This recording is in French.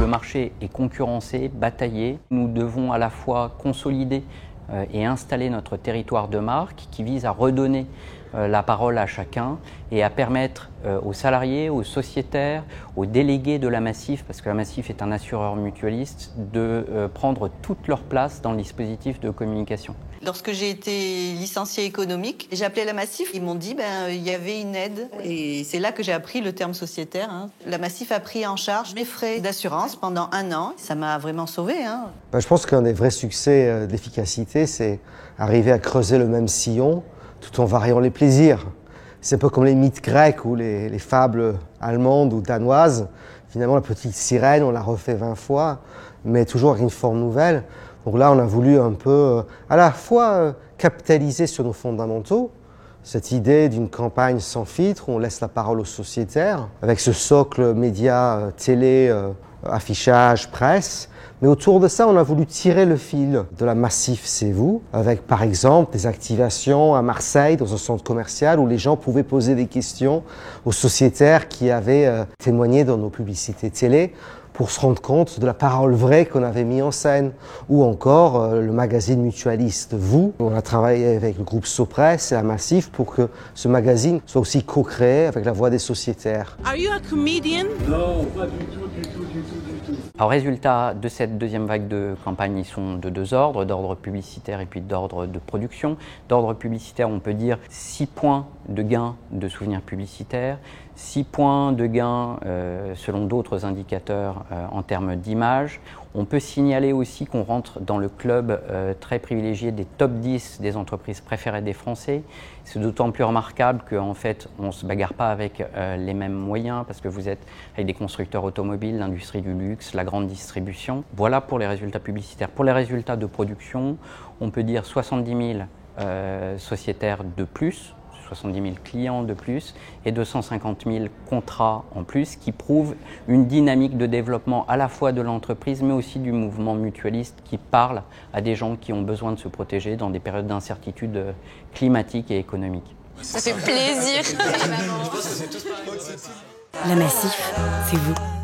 marché est concurrencé, bataillé. Nous devons à la fois consolider et installer notre territoire de marque qui vise à redonner la parole à chacun et à permettre aux salariés, aux sociétaires, aux délégués de la Massif, parce que la Massif est un assureur mutualiste, de prendre toute leur place dans le dispositif de communication. Lorsque j'ai été licenciée économique, j'ai appelé la Massif. Ils m'ont dit il y avait une aide. Et c'est là que j'ai appris le terme sociétaire. La Massif a pris en charge mes frais d'assurance pendant 1 an. Ça m'a vraiment sauvée. Je pense qu'un des vrais succès d'efficacité, c'est arriver à creuser le même sillon tout en variant les plaisirs. C'est un peu comme les mythes grecs ou les fables allemandes ou danoises. Finalement, la petite sirène, on l'a refait 20 fois, mais toujours avec une forme nouvelle. Donc là, on a voulu un peu, à la fois, capitaliser sur nos fondamentaux, cette idée d'une campagne sans filtre où on laisse la parole aux sociétaires, avec ce socle média, télé, affichage, presse. Mais autour de ça, on a voulu tirer le fil de la Massif C'est Vous, avec par exemple des activations à Marseille, dans un centre commercial, où les gens pouvaient poser des questions aux sociétaires qui avaient témoigné dans nos publicités télé, pour se rendre compte de la parole vraie qu'on avait mis en scène. Ou encore le magazine mutualiste Vous. On a travaillé avec le groupe Sopress et la Massif pour que ce magazine soit aussi co-créé avec la voix des sociétaires. Are you a comedian? Non, pas du tout. Alors, résultat de cette deuxième vague de campagne, ils sont de 2 ordres, d'ordre publicitaire et puis d'ordre de production. D'ordre publicitaire, on peut dire 6 points de gain de souvenirs publicitaires, 6 points de gain selon d'autres indicateurs en termes d'image. On peut signaler aussi qu'on rentre dans le club très privilégié des top 10 des entreprises préférées des Français. C'est d'autant plus remarquable qu'en fait, on ne se bagarre pas avec les mêmes moyens parce que vous êtes avec des constructeurs automobiles, l'industrie du luxe, la grande distribution. Voilà pour les résultats publicitaires. Pour les résultats de production, on peut dire 70 000 sociétaires de plus, 70 000 clients de plus et 250 000 contrats en plus qui prouvent une dynamique de développement à la fois de l'entreprise mais aussi du mouvement mutualiste qui parle à des gens qui ont besoin de se protéger dans des périodes d'incertitude climatique et économique. Ça fait plaisir. La Massif, c'est vous.